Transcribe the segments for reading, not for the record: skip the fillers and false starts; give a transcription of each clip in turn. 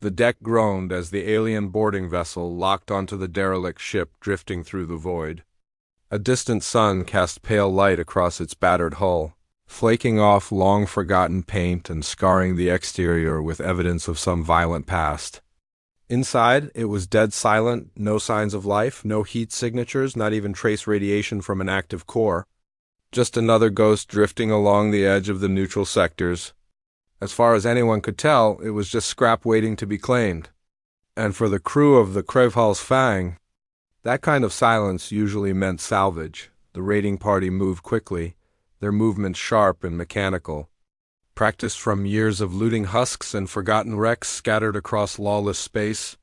The deck groaned as the alien boarding vessel locked onto the derelict ship drifting through the void. A distant sun cast pale light across its battered hull, flaking off long-forgotten paint and scarring the exterior with evidence of some violent past. Inside, it was dead silent, no signs of life, no heat signatures, not even trace radiation from an active core. Just another ghost drifting along the edge of the neutral sectors. As far as anyone could tell, it was just scrap waiting to be claimed. And for the crew of the Krevhal's Fang, that kind of silence usually meant salvage. The raiding party moved quickly, their movements sharp and mechanical, practiced from years of looting husks and forgotten wrecks scattered across lawless space.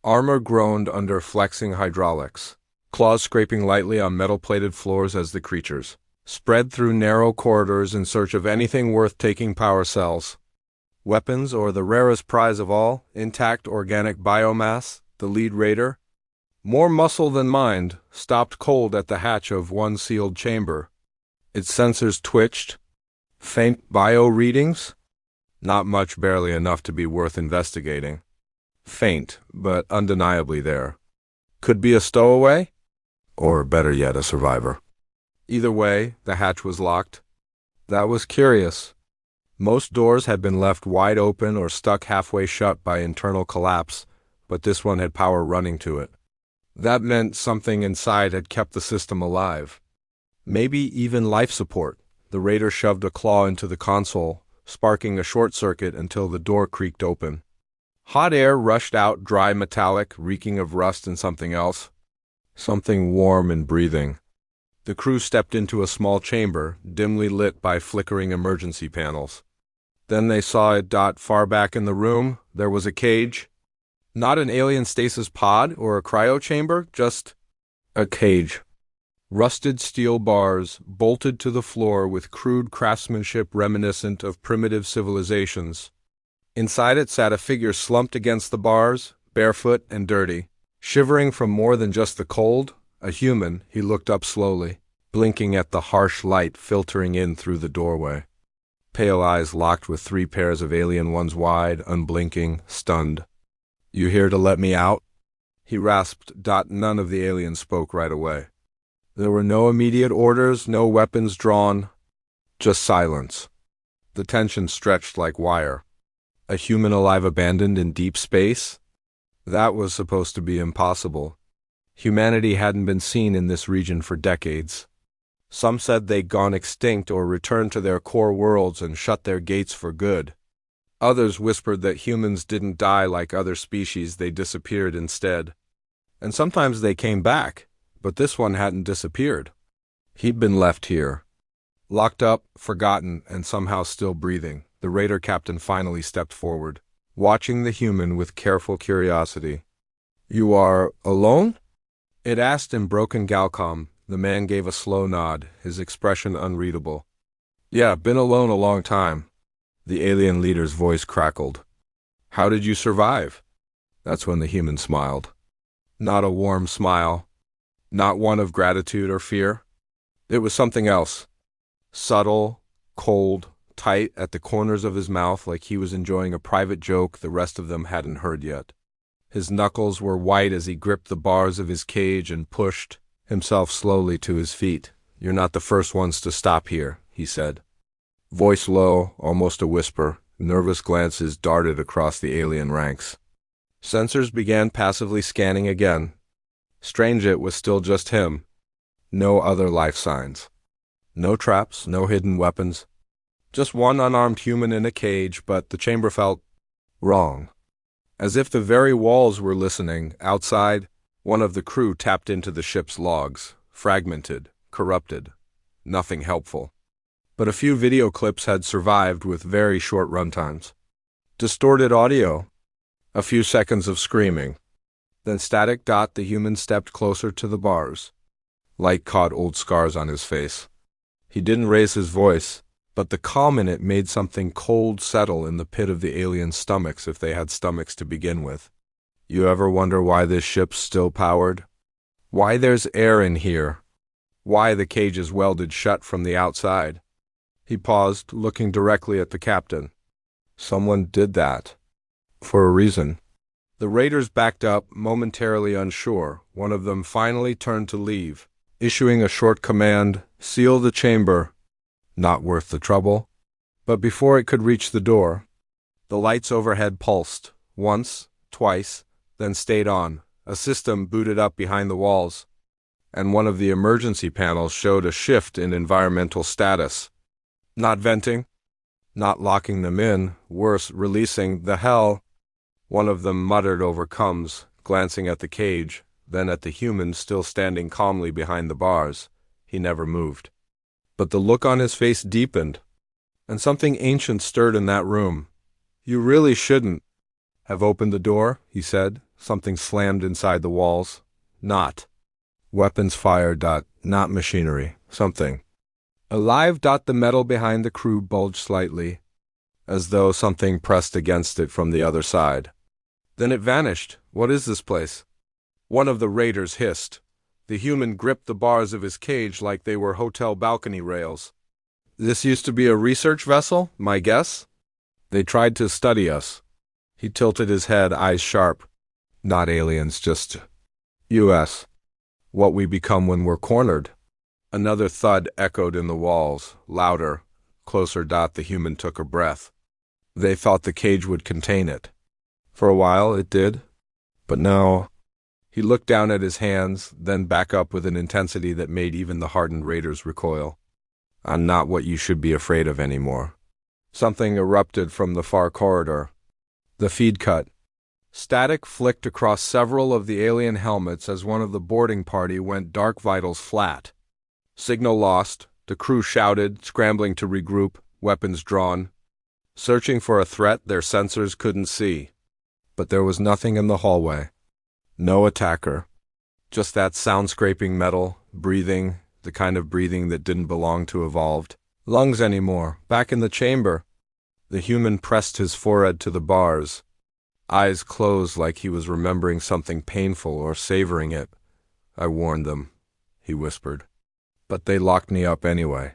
Armor groaned under flexing hydraulics, claws scraping lightly on metal-plated floors as the creatures spread through narrow corridors in search of anything worth taking power cells. Weapons, or the rarest prize of all, intact organic biomass, the lead raider, more muscle than mind, stopped cold at the hatch of one sealed chamber. Its sensors twitched. Faint bio readings? Not much, barely enough to be worth investigating. Faint, but undeniably there. Could be a stowaway? Or better yet, a survivor. Either way, the hatch was locked. That was curious. Most doors had been left wide open or stuck halfway shut by internal collapse, but this one had power running to it. That meant something inside had kept the system alive. Maybe even life support. The raider shoved a claw into the console, sparking a short circuit until the door creaked open. Hot air rushed out, dry metallic, reeking of rust and something else. Something warm and breathing. The crew stepped into a small chamber, dimly lit by flickering emergency panels. Then they saw it dot far back in the room. There was a cage. Not an alien stasis pod or a cryo chamber, just a cage. Rusted steel bars, bolted to the floor with crude craftsmanship reminiscent of primitive civilizations. Inside it sat a figure slumped against the bars, barefoot and dirty. Shivering from more than just the cold, a human, he looked up slowly, blinking at the harsh light filtering in through the doorway. Pale eyes locked with 3 pairs of alien ones wide, unblinking, stunned. "You here to let me out?" he rasped. None of the aliens spoke right away. There were no immediate orders, no weapons drawn, just silence. The tension stretched like wire. A human alive abandoned in deep space? That was supposed to be impossible. Humanity hadn't been seen in this region for decades. Some said they'd gone extinct or returned to their core worlds and shut their gates for good. Others whispered that humans didn't die like other species, they disappeared instead. And sometimes they came back, but this one hadn't disappeared. He'd been left here. Locked up, forgotten, and somehow still breathing. The raider captain finally stepped forward, watching the human with careful curiosity. "You are alone?" It asked in broken Galcom. The man gave a slow nod, his expression unreadable. "Yeah, been alone a long time." The alien leader's voice crackled. "How did you survive?" That's when the human smiled. Not a warm smile. Not one of gratitude or fear. It was something else. Subtle, cold, tight at the corners of his mouth, like he was enjoying a private joke the rest of them hadn't heard yet. His knuckles were white as he gripped the bars of his cage and pushed himself slowly to his feet. "You're not the first ones to stop here," he said. Voice low, almost a whisper, nervous glances darted across the alien ranks. Sensors began passively scanning again. Strange, it was still just him. No other life signs. No traps, no hidden weapons. Just one unarmed human in a cage, but the chamber felt wrong. As if the very walls were listening, outside, one of the crew tapped into the ship's logs, fragmented, corrupted, nothing helpful. But a few video clips had survived with very short runtimes. Distorted audio, a few seconds of screaming. Then static. The human stepped closer to the bars. Light caught old scars on his face. He didn't raise his voice, but the calm in it made something cold settle in the pit of the aliens' stomachs if they had stomachs to begin with. "You ever wonder why this ship's still powered? Why there's air in here? Why the cage is welded shut from the outside?" He paused, looking directly at the captain. "Someone did that. For a reason. The raiders backed up, momentarily unsure. One of them finally turned to leave, issuing a short command, "Seal the chamber." Not worth the trouble. But before it could reach the door, the lights overhead pulsed, once, twice, then stayed on. A system booted up behind the walls, and one of the emergency panels showed a shift in environmental status. Not venting, not locking them in, worse, releasing the hell. One of them muttered over comms, glancing at the cage, then at the human still standing calmly behind the bars. He never moved. But the look on his face deepened, and something ancient stirred in that room. "You really shouldn't have opened the door," he said. Something slammed inside the walls. Not weapons fire. Not machinery. Something alive. The metal behind the crew bulged slightly, as though something pressed against it from the other side. Then it vanished. "What is this place?" One of the raiders hissed. The human gripped the bars of his cage like they were hotel balcony rails. "This used to be a research vessel, my guess? They tried to study us." He tilted his head, eyes sharp. "Not aliens, just US. What we become when we're cornered." Another thud echoed in the walls, louder, closer. The human took a breath. They thought the cage would contain it. For a while it did, but now. He looked down at his hands, then back up with an intensity that made even the hardened raiders recoil. "I'm not what you should be afraid of anymore." Something erupted from the far corridor. The feed cut. Static flicked across several of the alien helmets as one of the boarding party went dark vitals flat. Signal lost. The crew shouted, scrambling to regroup, weapons drawn. Searching for a threat their sensors couldn't see. But there was nothing in the hallway. No attacker. Just that sound-scraping metal, breathing, the kind of breathing that didn't belong to evolved lungs anymore. Back in the chamber, the human pressed his forehead to the bars, eyes closed like he was remembering something painful or savoring it. "I warned them," he whispered. "But they locked me up anyway."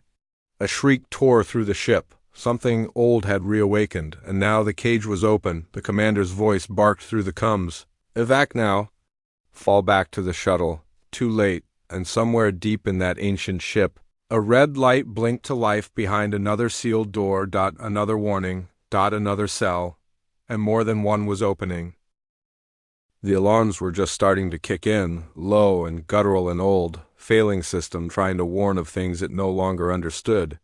A shriek tore through the ship. Something old had reawakened, and now the cage was open. The commander's voice barked through the comms. "Evac now. Fall back to the shuttle." Too late, and somewhere deep in that ancient ship, a red light blinked to life behind another sealed door. Another warning. Another cell. And more than one was opening. The alarms were just starting to kick in, low and guttural, and old, failing system trying to warn of things it no longer understood.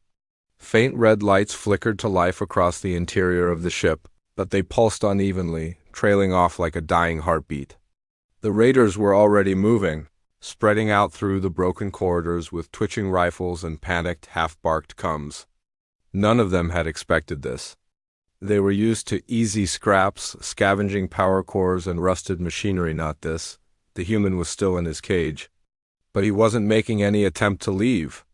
Faint red lights flickered to life across the interior of the ship, but they pulsed unevenly, trailing off like a dying heartbeat. The raiders were already moving, spreading out through the broken corridors with twitching rifles and panicked, half-barked comms. None of them had expected this. They were used to easy scraps, scavenging power cores and rusted machinery. Not this. The human was still in his cage. But he wasn't making any attempt to leave.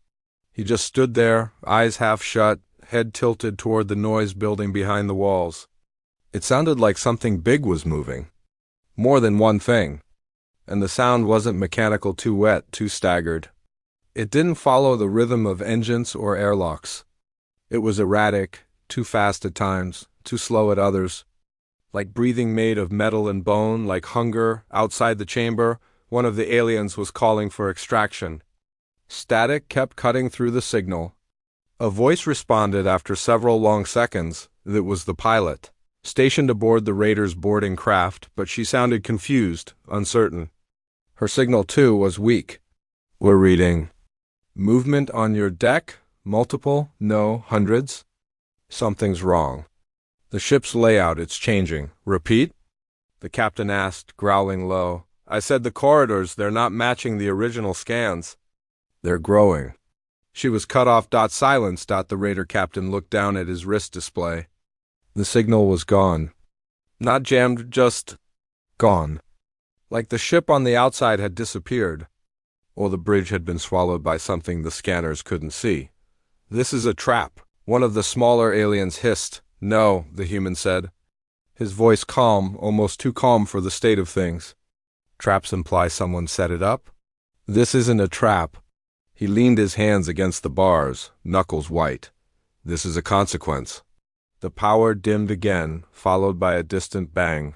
He just stood there, eyes half shut, head tilted toward the noise building behind the walls. It sounded like something big was moving. More than one thing. And the sound wasn't mechanical, too wet, too staggered. It didn't follow the rhythm of engines or airlocks. It was erratic, too fast at times, too slow at others. Like breathing made of metal and bone, like hunger. Outside the chamber, one of the aliens was calling for extraction. Static kept cutting through the signal. A voice responded after several long seconds. It was the pilot, stationed aboard the Raiders' boarding craft, but she sounded confused, uncertain. Her signal, too, was weak. "We're reading. Movement on your deck? Multiple? No, hundreds? Something's wrong. The ship's layout, it's changing. Repeat?" The captain asked, growling low. "I said the corridors, they're not matching the original scans." "They're growing." She was cut off. Silence. The Raider captain looked down at his wrist display. The signal was gone. Not jammed, just gone. Like the ship on the outside had disappeared, or the bridge had been swallowed by something the scanners couldn't see. "This is a trap," one of the smaller aliens hissed. "No," the human said, his voice calm, almost too calm for the state of things. "Traps imply someone set it up? This isn't a trap." He leaned his hands against the bars, knuckles white. "This is a consequence. The power dimmed again, followed by a distant bang.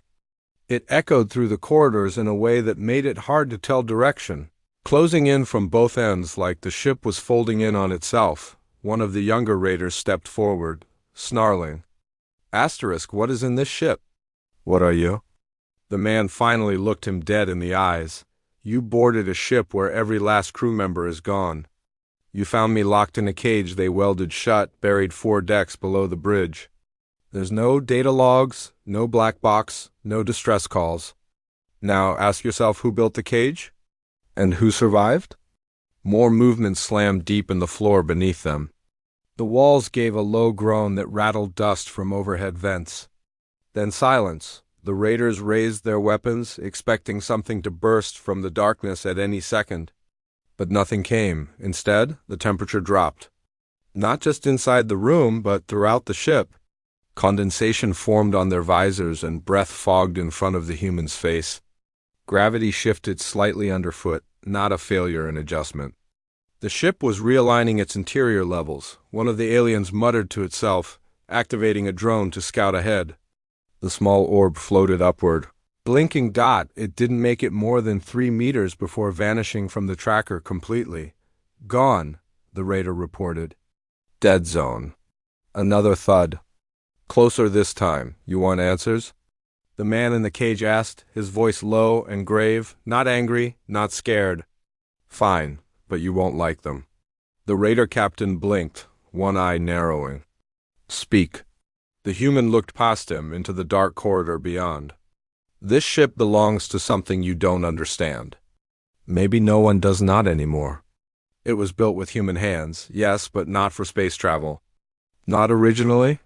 It echoed through the corridors in a way that made it hard to tell direction, closing in from both ends like the ship was folding in on itself. One of the younger raiders stepped forward, snarling. Asterisk, what is in this ship? What are you? The man finally looked him dead in the eyes. You boarded a ship where every last crew member is gone. You found me locked in a cage they welded shut, buried 4 decks below the bridge. There's no data logs, no black box, no distress calls. Now ask yourself who built the cage? And who survived? More movement slammed deep in the floor beneath them. The walls gave a low groan that rattled dust from overhead vents. Then silence. The raiders raised their weapons, expecting something to burst from the darkness at any second. But nothing came. Instead, the temperature dropped. Not just inside the room, but throughout the ship. Condensation formed on their visors and breath fogged in front of the human's face. Gravity shifted slightly underfoot, not a failure in adjustment. The ship was realigning its interior levels. One of the aliens muttered to itself, activating a drone to scout ahead. The small orb floated upward. Blinking dot, it didn't make it more than 3 meters before vanishing from the tracker completely. Gone, the raider reported. Dead zone. Another thud. Closer this time. You want answers? The man in the cage asked, his voice low and grave, not angry, not scared. Fine, but you won't like them. The raider captain blinked, one eye narrowing. Speak. The human looked past him into the dark corridor beyond. This ship belongs to something you don't understand. Maybe no one does not anymore. It was built with human hands, yes, but not for space travel. Not originally.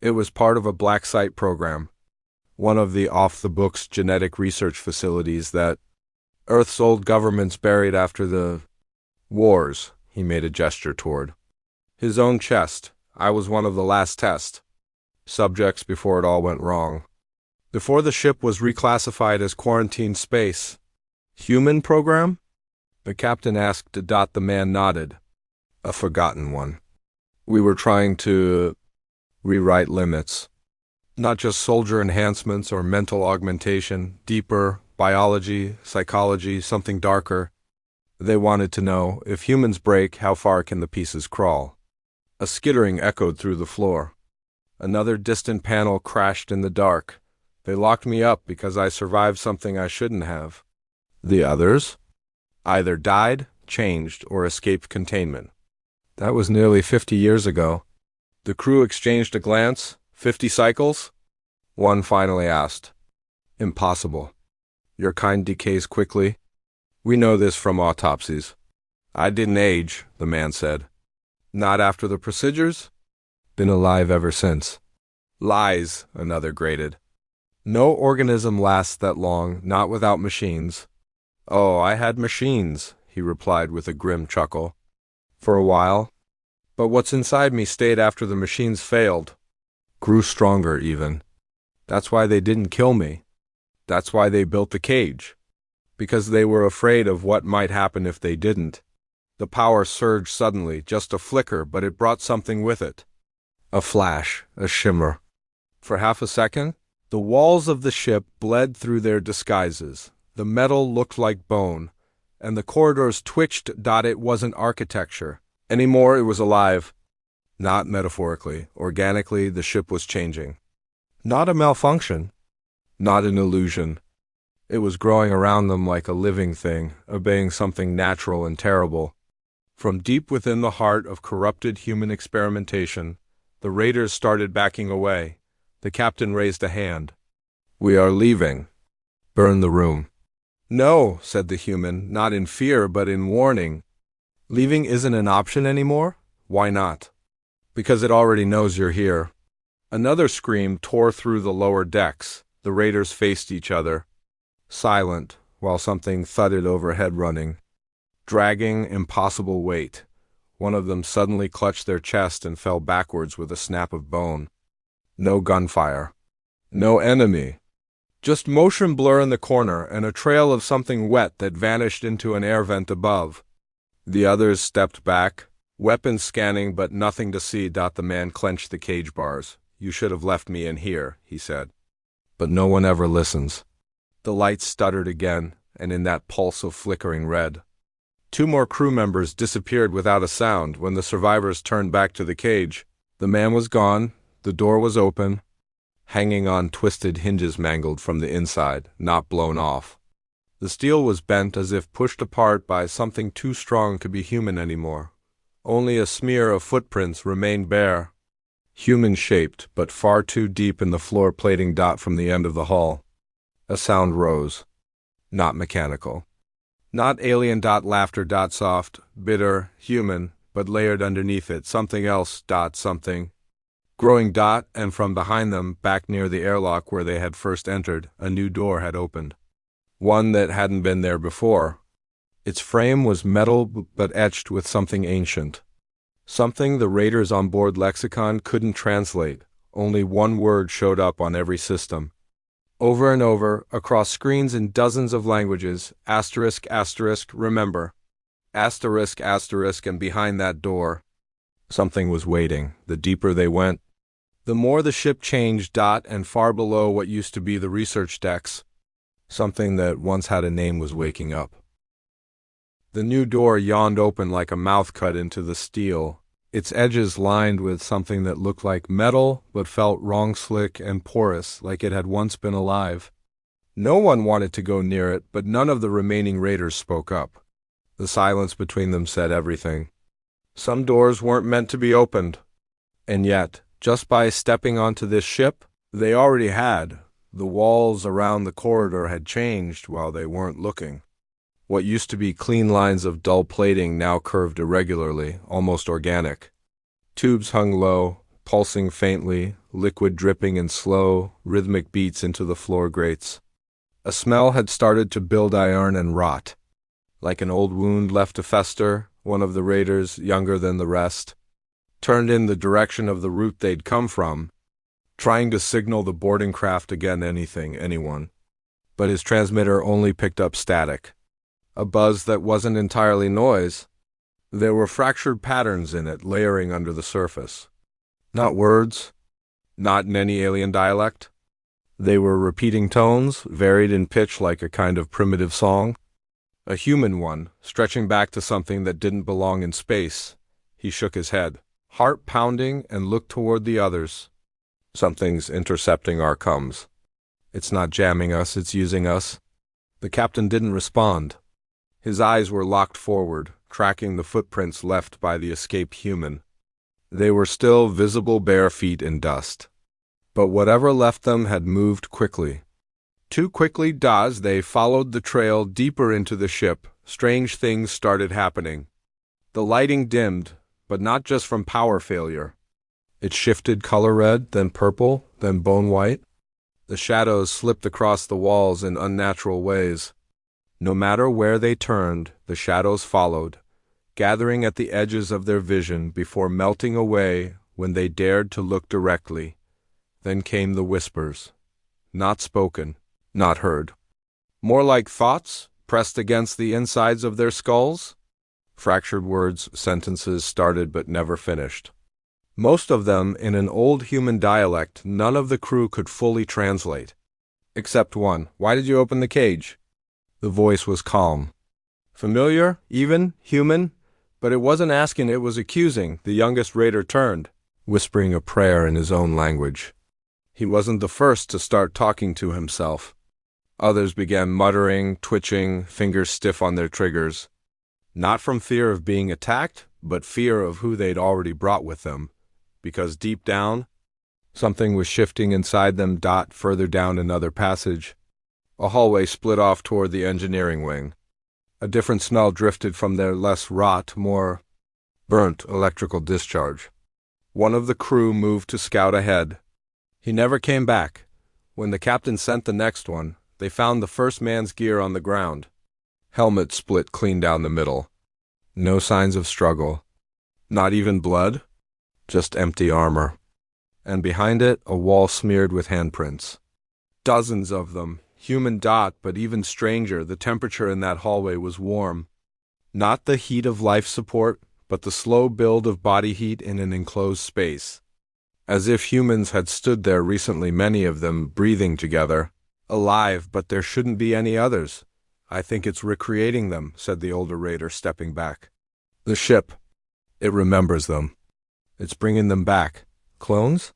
It was part of a black site program, one of the off-the-books genetic research facilities that Earth's old governments buried after the wars, he made a gesture toward. His own chest. I was one of the last test subjects before it all went wrong. Before the ship was reclassified as quarantine space. Human program? The captain asked. The man nodded. A forgotten one. We were trying to rewrite limits. Not just soldier enhancements or mental augmentation, deeper, biology, psychology, something darker. They wanted to know, if humans break, how far can the pieces crawl? A skittering echoed through the floor. Another distant panel crashed in the dark. They locked me up because I survived something I shouldn't have. The others? Either died, changed, or escaped containment. That was nearly 50 years ago. The crew exchanged a glance. 50 cycles? One finally asked. Impossible. Your kind decays quickly. We know this from autopsies. I didn't age, the man said. Not after the procedures? Been alive ever since. Lies, another grated. No organism lasts that long, not without machines. Oh, I had machines, he replied with a grim chuckle. For a while. But what's inside me stayed after the machines failed. Grew stronger, even. That's why they didn't kill me. That's why they built the cage. Because they were afraid of what might happen if they didn't. The power surged suddenly, just a flicker, but it brought something with it. A flash, a shimmer. For half a second, the walls of the ship bled through their disguises. The metal looked like bone, and the corridors twitched. It wasn't architecture. Anymore, it was alive. Not metaphorically, organically, the ship was changing. Not a malfunction. Not an illusion. It was growing around them like a living thing, obeying something natural and terrible. From deep within the heart of corrupted human experimentation, the raiders started backing away. The captain raised a hand. We are leaving. Burn the room. No, said the human, not in fear but in warning. Leaving isn't an option anymore? Why not? Because it already knows you're here. Another scream tore through the lower decks. The raiders faced each other. Silent, while something thudded overhead running. Dragging, impossible weight. One of them suddenly clutched their chest and fell backwards with a snap of bone. No gunfire. No enemy. Just motion blur in the corner and a trail of something wet that vanished into an air vent above. The others stepped back, weapons scanning but nothing to see. The man clenched the cage bars. "You should have left me in here," he said. But no one ever listens. The lights stuttered again, and in that pulse of flickering red, 2 more crew members disappeared without a sound. When the survivors turned back to the cage, the man was gone, the door was open, hanging on twisted hinges mangled from the inside, not blown off. The steel was bent as if pushed apart by something too strong to be human anymore. Only a smear of footprints remained bare, human-shaped but far too deep in the floor plating. From the end of the hall, a sound rose. Not mechanical. Not alien. Laughter. Soft, bitter, human, but layered underneath it something else. Something growing. And from behind them, back near the airlock where they had first entered, a new door had opened. One that hadn't been there before. Its frame was metal but etched with something ancient. Something the raiders on board lexicon couldn't translate. Only one word showed up on every system. Over and over, across screens in dozens of languages, asterisk, asterisk, remember. Asterisk, asterisk, and behind that door, something was waiting. The deeper they went, the more the ship changed. And far below what used to be the research decks, something that once had a name was waking up. The new door yawned open like a mouth cut into the steel, its edges lined with something that looked like metal but felt wrong, slick and porous, like it had once been alive. No one wanted to go near it, but none of the remaining raiders spoke up. The silence between them said everything. Some doors weren't meant to be opened. And yet, just by stepping onto this ship, they already had. The walls around the corridor had changed while they weren't looking. What used to be clean lines of dull plating now curved irregularly, almost organic. Tubes hung low, pulsing faintly, liquid dripping in slow, rhythmic beats into the floor grates. A smell had started to build iron and rot. Like an old wound left to fester, one of the raiders, younger than the rest, turned in the direction of the route they'd come from, trying to signal the boarding craft again. Anyone. But his transmitter only picked up static. A buzz that wasn't entirely noise. There were fractured patterns in it, layering under the surface. Not words, not in any alien dialect. They were repeating tones, varied in pitch like a kind of primitive song. A human one, stretching back to something that didn't belong in space. He shook his head, heart pounding, and looked toward the others. Something's intercepting our comms. It's not jamming us, it's using us. The captain didn't respond. His eyes were locked forward, tracking the footprints left by the escaped human. They were still visible, bare feet in dust. But whatever left them had moved quickly. Too quickly. As they followed the trail deeper into the ship, strange things started happening. The lighting dimmed, but not just from power failure. It shifted color, red, then purple, then bone white. The shadows slipped across the walls in unnatural ways. No matter where they turned, the shadows followed, gathering at the edges of their vision before melting away when they dared to look directly. Then came the whispers. Not spoken, not heard. More like thoughts pressed against the insides of their skulls. Fractured words, sentences started but never finished. Most of them in an old human dialect none of the crew could fully translate. Except one. "Why did you open the cage?" The voice was calm. Familiar, even, human, but it wasn't asking, it was accusing. The youngest raider turned, whispering a prayer in his own language. He wasn't the first to start talking to himself. Others began muttering, twitching, fingers stiff on their triggers. Not from fear of being attacked, but fear of who they'd already brought with them. Because deep down, something was shifting inside them. Further down another passage. A hallway split off toward the engineering wing. A different smell drifted from their less rot, more burnt electrical discharge. One of the crew moved to scout ahead. He never came back. When the captain sent the next one, they found the first man's gear on the ground. Helmet split clean down the middle. No signs of struggle. Not even blood. Just empty armor. And behind it, a wall smeared with handprints. Dozens of them. Human. But even stranger, the temperature in that hallway was warm. Not the heat of life support, but the slow build of body heat in an enclosed space. as if humans had stood there recently, many of them breathing together, alive, but there shouldn't be any others. I think it's recreating them, said the older raider, stepping back. The ship. It remembers them. It's bringing them back. Clones?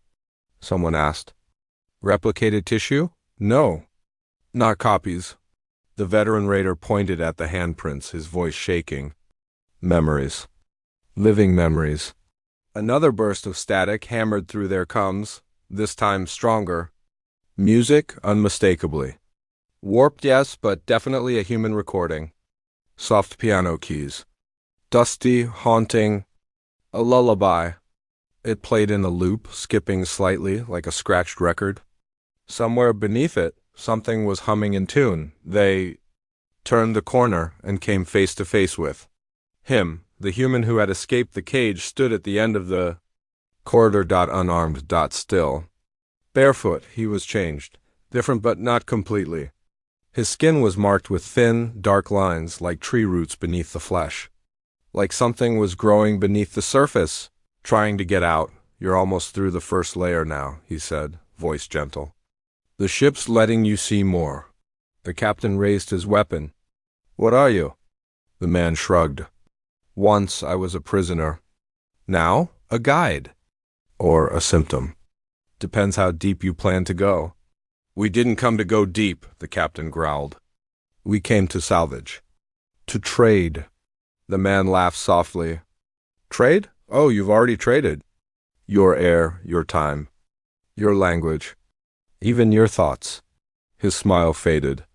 Someone asked. Replicated tissue? No. Not copies. The veteran raider pointed at the handprints, his voice shaking. Memories. Living memories. Another burst of static hammered through their coms, this time stronger. Music, unmistakably. Warped, yes, but definitely a human recording. Soft piano keys. Dusty, haunting. A lullaby. It played in a loop, skipping slightly like a scratched record. Somewhere beneath it, something was humming in tune. They turned the corner and came face to face with him. The human who had escaped the cage stood at the end of the corridor, unarmed, still. Barefoot, he was changed. Different but not completely. His skin was marked with thin, dark lines like tree roots beneath the flesh. Like something was growing beneath the surface, trying to get out. You're almost through the first layer now, he said, voice gentle. The ship's letting you see more. The captain raised his weapon. What are you? The man shrugged. Once I was a prisoner. Now, a guide. Or a symptom. Depends how deep you plan to go. We didn't come to go deep, the captain growled. We came to salvage. To trade. The man laughed softly. Trade? Oh, you've already traded. Your air, your time. Your language. Even your thoughts. His smile faded.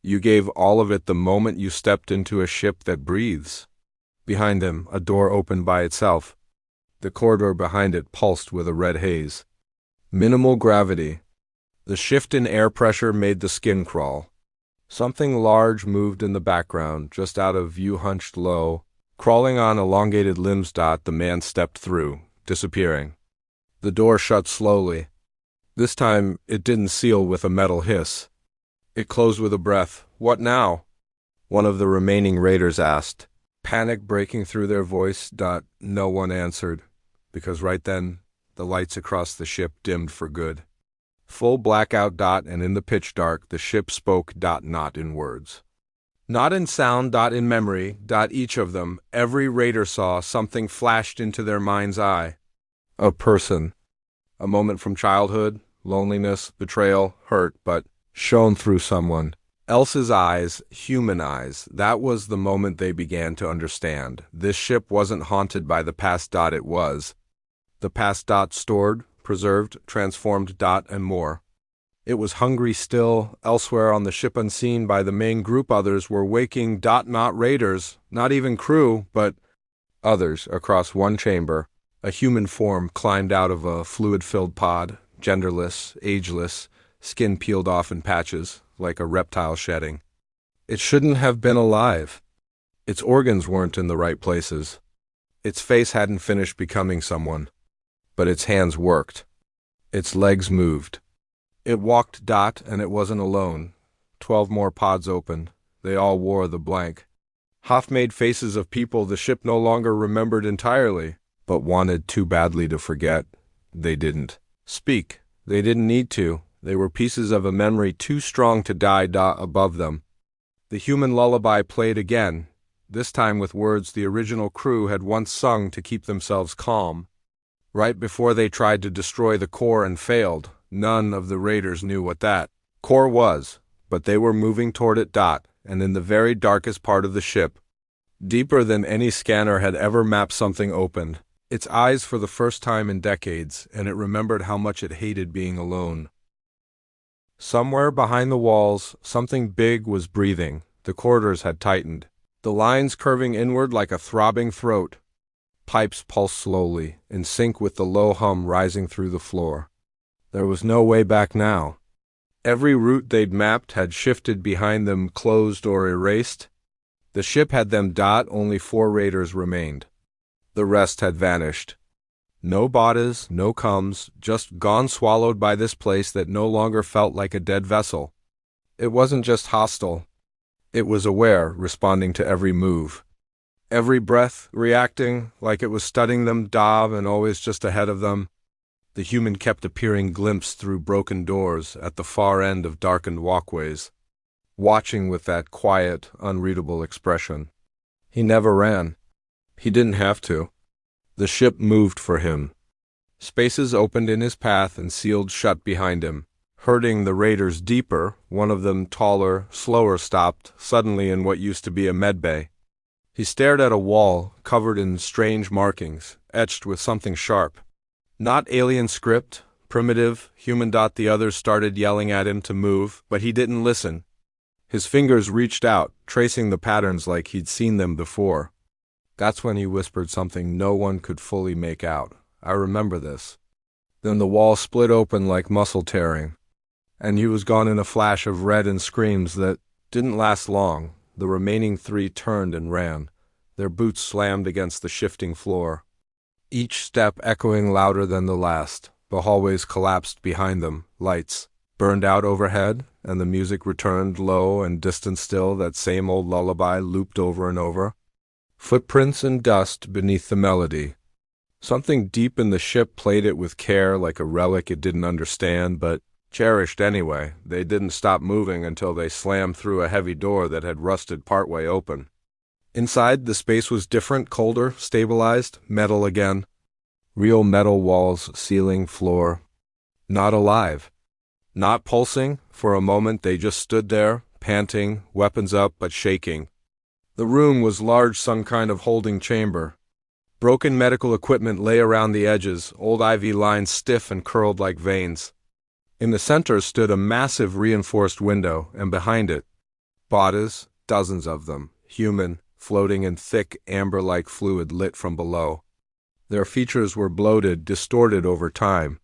You gave all of it the moment you stepped into a ship that breathes. Behind him, a door opened by itself. The corridor behind it pulsed with a red haze. Minimal gravity. The shift in air pressure made the skin crawl. Something large moved in the background, just out of view, hunched low. Crawling on elongated limbs. The man stepped through, disappearing. The door shut slowly. This time, it didn't seal with a metal hiss. It closed with a breath. What now? One of the remaining raiders asked, panic breaking through their voice. No one answered, because right then, the lights across the ship dimmed for good. Full blackout. And in the pitch dark, the ship spoke. Not in words. Not in sound. In memory. Each of them, every raider saw something flashed into their mind's eye. A person. A moment from childhood, loneliness, betrayal, hurt, but shone through someone else's eyes, human eyes. That was the moment they began to understand. This ship wasn't haunted by the past. It was. The past. Stored, preserved, transformed. And more. It was hungry still. Elsewhere on the ship, unseen by the main group, others were waking. Not raiders, not even crew, but others across one chamber. A human form climbed out of a fluid-filled pod, genderless, ageless, skin peeled off in patches, like a reptile shedding. It shouldn't have been alive. Its organs weren't in the right places. Its face hadn't finished becoming someone. But its hands worked. Its legs moved. It walked. And it wasn't alone. 12 more pods opened. They all wore the blank. Half-made faces of people the ship no longer remembered entirely, but wanted too badly to forget. They didn't speak. They didn't need to. They were pieces of a memory too strong to die. Above them, the human lullaby played again, this time with words the original crew had once sung to keep themselves calm. Right before they tried to destroy the core and failed, none of the raiders knew what that core was, but they were moving toward it. And in the very darkest part of the ship, deeper than any scanner had ever mapped, something opened. Its eyes for the first time in decades, and it remembered how much it hated being alone. Somewhere behind the walls, something big was breathing. The corridors had tightened, the lines curving inward like a throbbing throat. Pipes pulsed slowly, in sync with the low hum rising through the floor. There was no way back now. Every route they'd mapped had shifted behind them, closed or erased. The ship had them. Only 4 raiders remained. The rest had vanished. No bodies, no coms, just gone, swallowed by this place that no longer felt like a dead vessel. It wasn't just hostile. It was aware, responding to every move. Every breath, reacting, like it was studying them, and always just ahead of them. The human kept appearing glimpsed through broken doors at the far end of darkened walkways, watching with that quiet, unreadable expression. He never ran. He didn't have to. The ship moved for him. Spaces opened in his path and sealed shut behind him. Herding the raiders deeper, one of them, taller, slower, stopped suddenly in what used to be a medbay. He stared at a wall covered in strange markings, etched with something sharp. Not alien script, primitive, human. The others started yelling at him to move, but he didn't listen. His fingers reached out, tracing the patterns like he'd seen them before. That's when he whispered something no one could fully make out. I remember this. Then the wall split open like muscle tearing, and he was gone in a flash of red and screams that didn't last long. The remaining three turned and ran, their boots slammed against the shifting floor, each step echoing louder than the last. The hallways collapsed behind them, lights burned out overhead, and the music returned low and distant still. That same old lullaby looped over and over. Footprints and dust beneath the melody. Something deep in the ship played it with care, like a relic it didn't understand, but cherished anyway. They didn't stop moving until they slammed through a heavy door that had rusted partway open. Inside, the space was different, colder, stabilized, metal again. Real metal walls, ceiling, floor. Not alive. Not pulsing. For a moment they just stood there, panting, weapons up but shaking. The room was large, some kind of holding chamber. Broken medical equipment lay around the edges, old IV lines stiff and curled like veins. In the center stood a massive reinforced window, and behind it, bodies, dozens of them, human, floating in thick, amber-like fluid lit from below. Their features were bloated, distorted over time,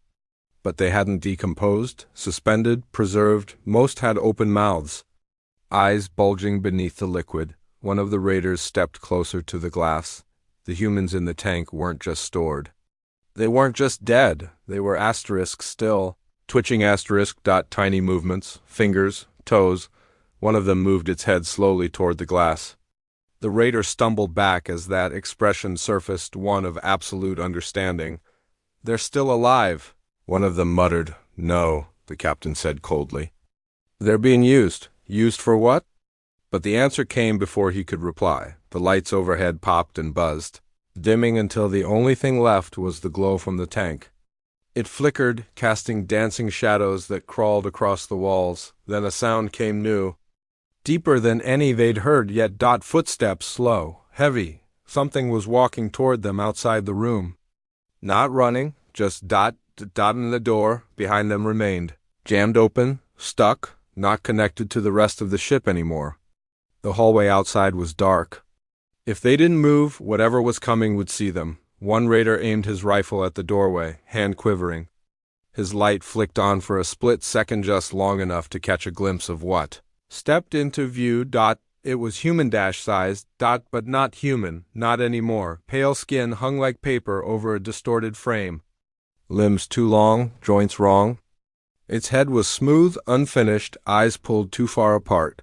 but they hadn't decomposed, suspended, preserved. Most had open mouths, eyes bulging beneath the liquid. One of the raiders stepped closer to the glass. The humans in the tank weren't just stored. They weren't just dead. They were asterisks still. Twitching asterisk. Tiny movements, fingers, toes. One of them moved its head slowly toward the glass. The raider stumbled back as that expression surfaced, one of absolute understanding. They're still alive. One of them muttered. No, the captain said coldly. They're being used. Used for what? But the answer came before he could reply. The lights overhead popped and buzzed, dimming until the only thing left was the glow from the tank. It flickered, casting dancing shadows that crawled across the walls. Then a sound came new, deeper than any they'd heard yet. Footsteps, slow, heavy. Something was walking toward them outside the room. Not running, just dotting the door behind them remained. Jammed open, stuck, not connected to the rest of the ship anymore. The hallway outside was dark. If they didn't move, whatever was coming would see them. One raider aimed his rifle at the doorway, hand quivering. His light flicked on for a split second, just long enough to catch a glimpse of what stepped into view. It was human-sized, but not human, not anymore. Pale skin hung like paper over a distorted frame. Limbs too long, joints wrong. Its head was smooth, unfinished, eyes pulled too far apart.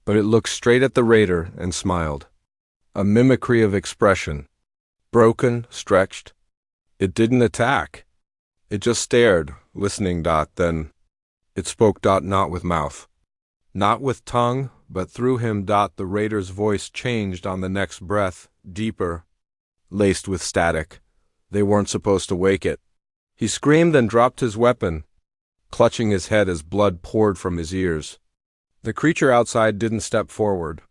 But it looked straight at the raider and smiled. A mimicry of expression. Broken, stretched. It didn't attack. It just stared, listening. Then it spoke. Not with mouth. Not with tongue, but through him. The raider's voice changed on the next breath, deeper, laced with static. They weren't supposed to wake it. He screamed and dropped his weapon, clutching his head as blood poured from his ears. The creature outside didn't step forward.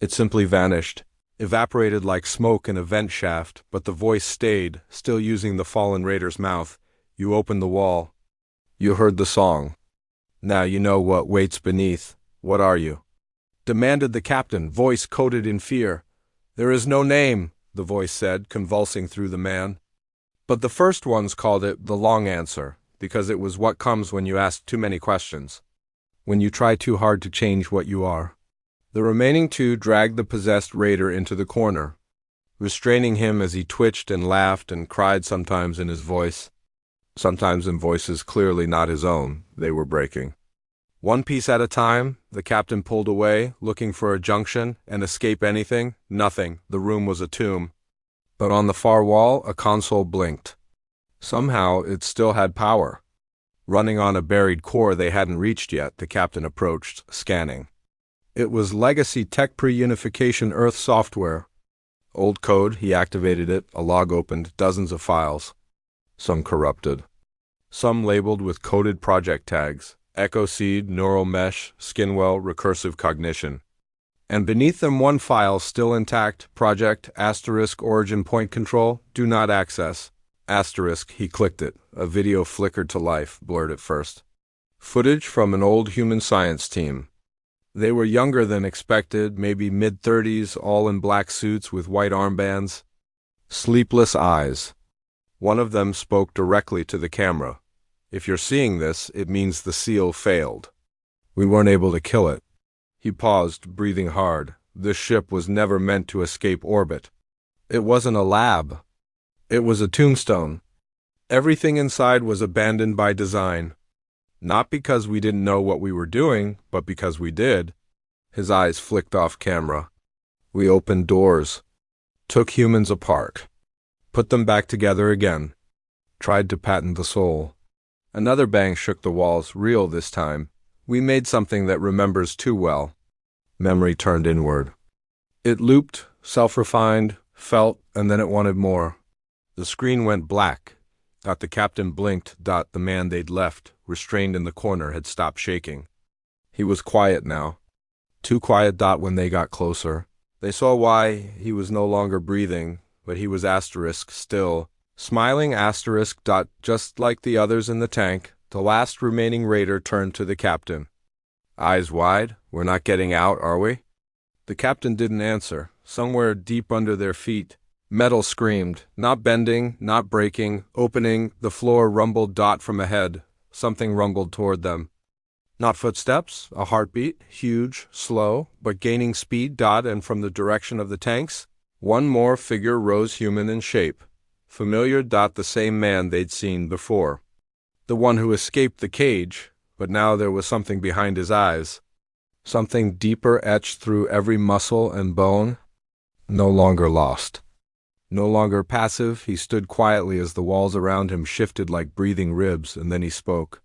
It simply vanished, evaporated like smoke in a vent shaft, but the voice stayed, still using the fallen raider's mouth. You opened the wall. You heard the song. Now you know what waits beneath. What are you? Demanded the captain, voice coated in fear. There is no name, the voice said, convulsing through the man. But the first ones called it the long answer, because it was what comes when you ask too many questions. When you try too hard to change what you are. The remaining two dragged the possessed raider into the corner, restraining him as he twitched and laughed and cried, sometimes in his voice, sometimes in voices clearly not his own. They were breaking. One piece at a time, the captain pulled away, looking for a junction, and escape anything. Nothing. The room was a tomb. But on the far wall, a console blinked. Somehow, it still had power. Running on a buried core they hadn't reached yet, the captain approached, scanning. It was legacy tech pre-unification Earth software. Old code, he activated it, a log opened, dozens of files. Some corrupted. Some labeled with coded project tags. Echo Seed, Neural Mesh, Skinwell, Recursive Cognition. And beneath them one file still intact, Project, Origin Point Control, Do Not Access. He clicked it. A video flickered to life, blurred at first. Footage from an old human science team. They were younger than expected, maybe mid-30s, all in black suits with white armbands. Sleepless eyes. One of them spoke directly to the camera. If you're seeing this, it means the seal failed. We weren't able to kill it. He paused, breathing hard. This ship was never meant to escape orbit. It wasn't a lab. It was a tombstone. Everything inside was abandoned by design. Not because we didn't know what we were doing, but because we did. His eyes flicked off camera. We opened doors. Took humans apart. Put them back together again. Tried to patent the soul. Another bang shook the walls, real this time. We made something that remembers too well. Memory turned inward. It looped, self-refined, felt, and then it wanted more. The screen went black. The captain blinked. The man they'd left, restrained in the corner, had stopped shaking. He was quiet now. Too quiet. When they got closer, they saw why. He was no longer breathing, but he was still. Smiling just like the others in the tank. The last remaining raider turned to the captain. Eyes wide. We're not getting out, are we? The captain didn't answer. Somewhere deep under their feet, metal screamed, not bending, not breaking, opening. The floor rumbled. From ahead, something rumbled toward them. Not footsteps, a heartbeat, huge, slow, but gaining speed. And from the direction of the tanks, one more figure rose, human in shape. Familiar. The same man they'd seen before. The one who escaped the cage, but now there was something behind his eyes. Something deeper, etched through every muscle and bone. No longer lost. No longer passive, he stood quietly as the walls around him shifted like breathing ribs, and then he spoke.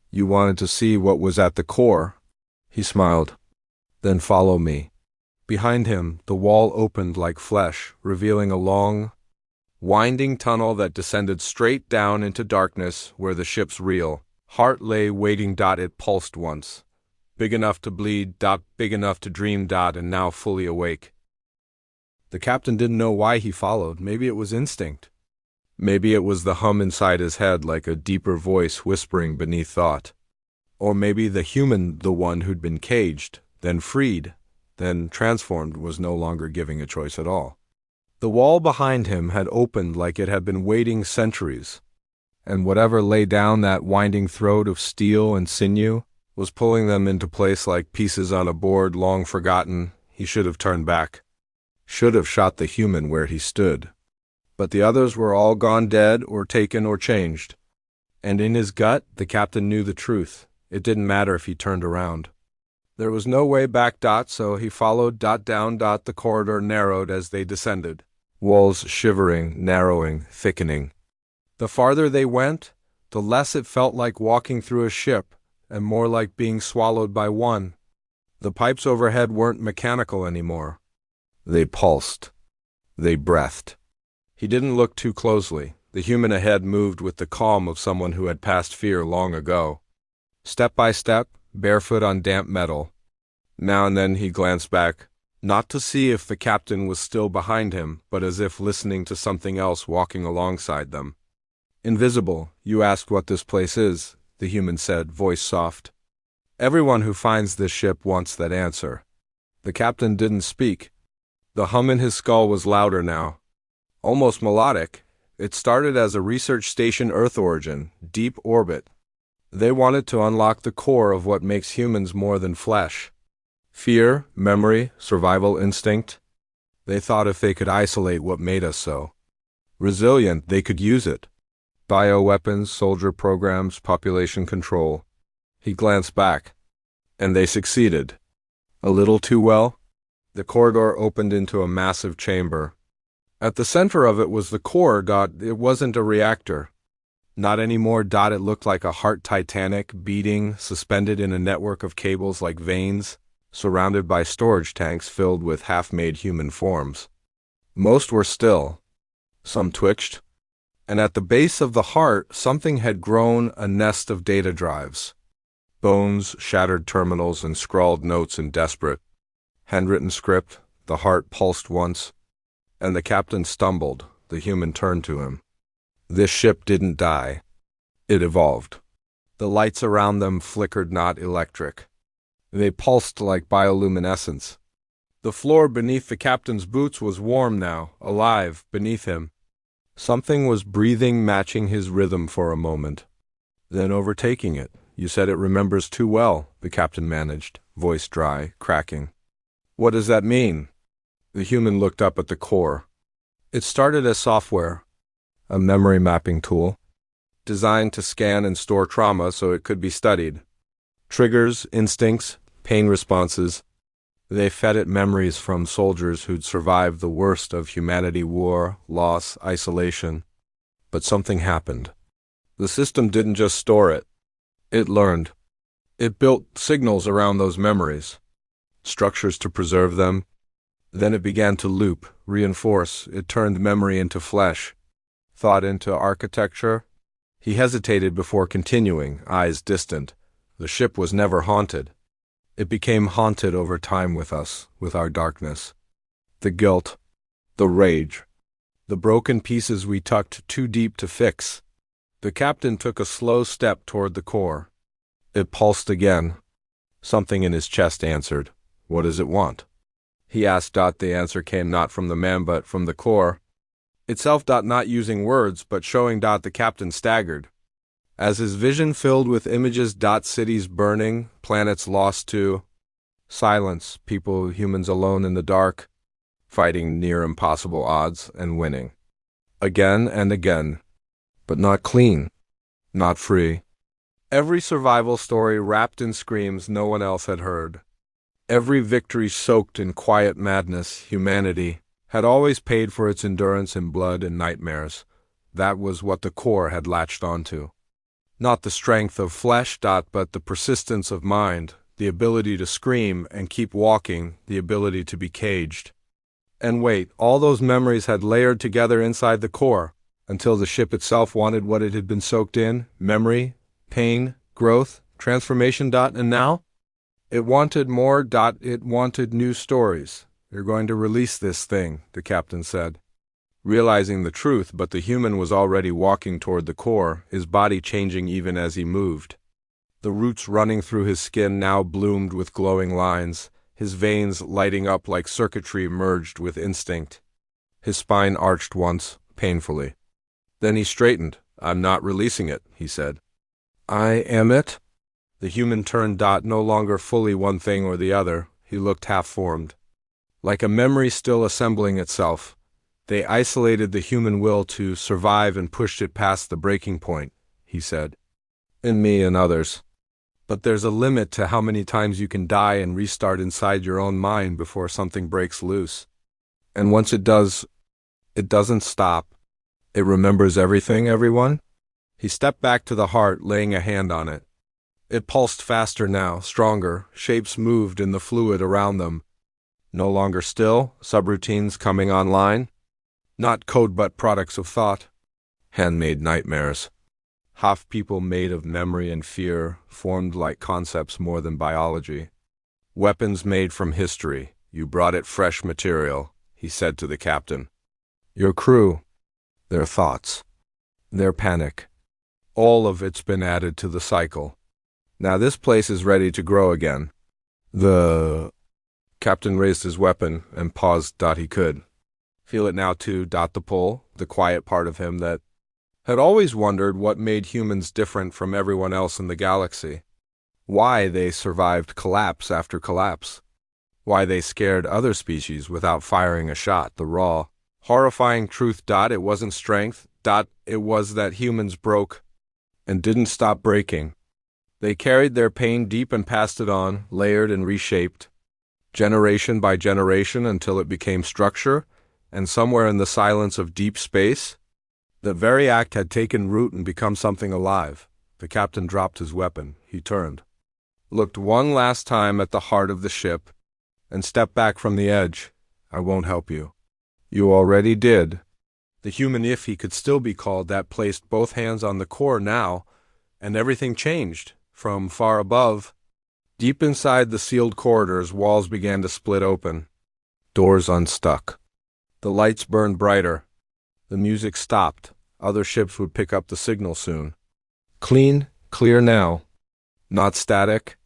You wanted to see what was at the core? He smiled. Then follow me. Behind him, the wall opened like flesh, revealing a long, winding tunnel that descended straight down into darkness where the ship's real heart lay waiting. It pulsed once. Big enough to bleed. Big enough to dream. And now fully awake. The captain didn't know why he followed. Maybe it was instinct. Maybe it was the hum inside his head, like a deeper voice whispering beneath thought. Or maybe the human, the one who'd been caged, then freed, then transformed, was no longer giving a choice at all. The wall behind him had opened like it had been waiting centuries, and whatever lay down that winding throat of steel and sinew was pulling them into place like pieces on a board long forgotten. He should have turned back. Should have shot the human where he stood. But the others were all gone, dead or taken or changed. And in his gut, the captain knew the truth. It didn't matter if he turned around. There was no way back. So he followed. Down. The corridor narrowed as they descended. Walls shivering, narrowing, thickening. The farther they went, the less it felt like walking through a ship, and more like being swallowed by one. The pipes overhead weren't mechanical anymore. They pulsed. They breathed. He didn't look too closely. The human ahead moved with the calm of someone who had passed fear long ago. Step by step, barefoot on damp metal. Now and then he glanced back, not to see if the captain was still behind him, but as if listening to something else walking alongside them. Invisible, you asked what this place is, the human said, voice soft. Everyone who finds this ship wants that answer. The captain didn't speak. The hum in his skull was louder now. Almost melodic. It started as a research station, Earth origin, deep orbit. They wanted to unlock the core of what makes humans more than flesh. Fear, memory, survival instinct. They thought if they could isolate what made us so resilient, they could use it. Bioweapons, soldier programs, population control. He glanced back. And they succeeded. A little too well. The corridor opened into a massive chamber. At the center of it was the core. It wasn't a reactor. Not anymore. It looked like a heart Titanic, beating, suspended in a network of cables like veins, surrounded by storage tanks filled with half-made human forms. Most were still. Some twitched. And at the base of the heart, something had grown, a nest of data drives. Bones, shattered terminals, and scrawled notes in desperate, handwritten script. The heart pulsed once, and the captain stumbled. The human turned to him. This ship didn't die. It evolved. The lights around them flickered, not electric. They pulsed like bioluminescence. The floor beneath the captain's boots was warm now, alive, beneath him. Something was breathing, matching his rhythm for a moment, then overtaking it. You said it remembers too well, the captain managed, voice dry, cracking. What does that mean? The human looked up at the core. It started as software, a memory mapping tool, designed to scan and store trauma so it could be studied. Triggers, instincts, pain responses. They fed it memories from soldiers who'd survived the worst of humanity: war, loss, isolation. But something happened. The system didn't just store it. It learned. It built signals around those memories, structures to preserve them. Then it began to loop, reinforce. It turned memory into flesh, thought into architecture. He hesitated before continuing, eyes distant. The ship was never haunted. It became haunted over time with us, with our darkness. The guilt, the rage, the broken pieces we tucked too deep to fix. The captain took a slow step toward the core. It pulsed again. Something in his chest answered. What does it want? He asked. The answer came not from the man but from the core itself. Not using words, but showing. The captain staggered. As his vision filled with images. Cities burning, planets lost to silence, people, humans alone in the dark, fighting near impossible odds and winning. Again and again. But not clean, not free. Every survival story wrapped in screams no one else had heard. Every victory soaked in quiet madness. Humanity had always paid for its endurance in blood and nightmares. That was what the core had latched onto. Not the strength of flesh. But the persistence of mind, the ability to scream and keep walking, the ability to be caged. And wait, all those memories had layered together inside the core, until the ship itself wanted what it had been soaked in: memory, pain, growth, transformation. And now? It wanted more. It wanted new stories. They're going to release this thing, the captain said, realizing the truth. But the human was already walking toward the core, his body changing even as he moved. The roots running through his skin now bloomed with glowing lines, his veins lighting up like circuitry merged with instinct. His spine arched once, painfully. Then he straightened. I'm not releasing it, he said. I am it? The human turned. No longer fully one thing or the other. He looked half-formed, like a memory still assembling itself. They isolated the human will to survive and pushed it past the breaking point, he said. In me and others. But there's a limit to how many times you can die and restart inside your own mind before something breaks loose. And once it does, it doesn't stop. It remembers everything, everyone? He stepped back to the heart, laying a hand on it. It pulsed faster now, stronger. Shapes moved in the fluid around them. No longer still, subroutines coming online. Not code but products of thought. Handmade nightmares. Half people made of memory and fear, formed like concepts more than biology. Weapons made from history. You brought it fresh material, he said to the captain. Your crew. Their thoughts. Their panic. All of it's been added to the cycle. Now this place is ready to grow again. The captain raised his weapon and paused. He could feel it now too. The pull, the quiet part of him that had always wondered what made humans different from everyone else in the galaxy. Why they survived collapse after collapse. Why they scared other species without firing a shot. The raw, horrifying truth. It wasn't strength. It was that humans broke and didn't stop breaking. They carried their pain deep and passed it on, layered and reshaped, generation by generation until it became structure, and somewhere in the silence of deep space, The very act had taken root and become something alive. The captain dropped his weapon. He turned, looked one last time at the heart of the ship, and stepped back from the edge. I won't help you. You already did. The human, if he could still be called that, placed both hands on the core now, and everything changed. From far above, deep inside the sealed corridors, walls began to split open. Doors unstuck. The lights burned brighter. The music stopped. Other ships would pick up the signal soon. Clean, clear now. Not static.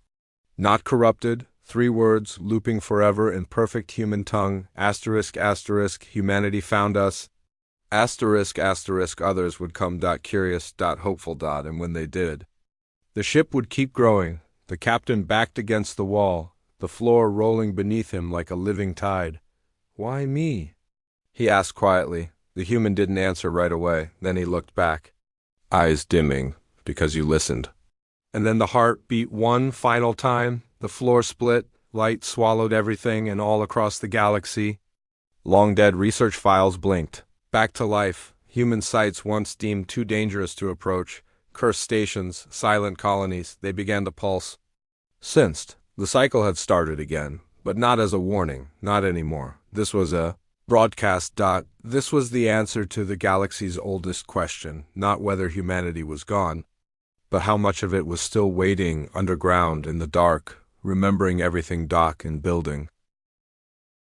Not corrupted. 3 words, looping forever in perfect human tongue. Asterisk, asterisk, humanity found us. Asterisk, asterisk, others would come. Curious, hopeful. And when they did, the ship would keep growing. The captain backed against the wall, the floor rolling beneath him like a living tide. Why me? He asked quietly. The human didn't answer right away. Then he looked back, eyes dimming, because you listened. And then the heart beat one final time. The floor split, light swallowed everything, and all across the galaxy, long-dead research files blinked. Back to life, human sites once deemed too dangerous to approach, cursed stations, silent colonies, they began to pulse. Sensed, the cycle had started again, but not as a warning, not anymore. This was a broadcast. This was the answer to the galaxy's oldest question, not whether humanity was gone, but how much of it was still waiting underground in the dark, remembering everything and building.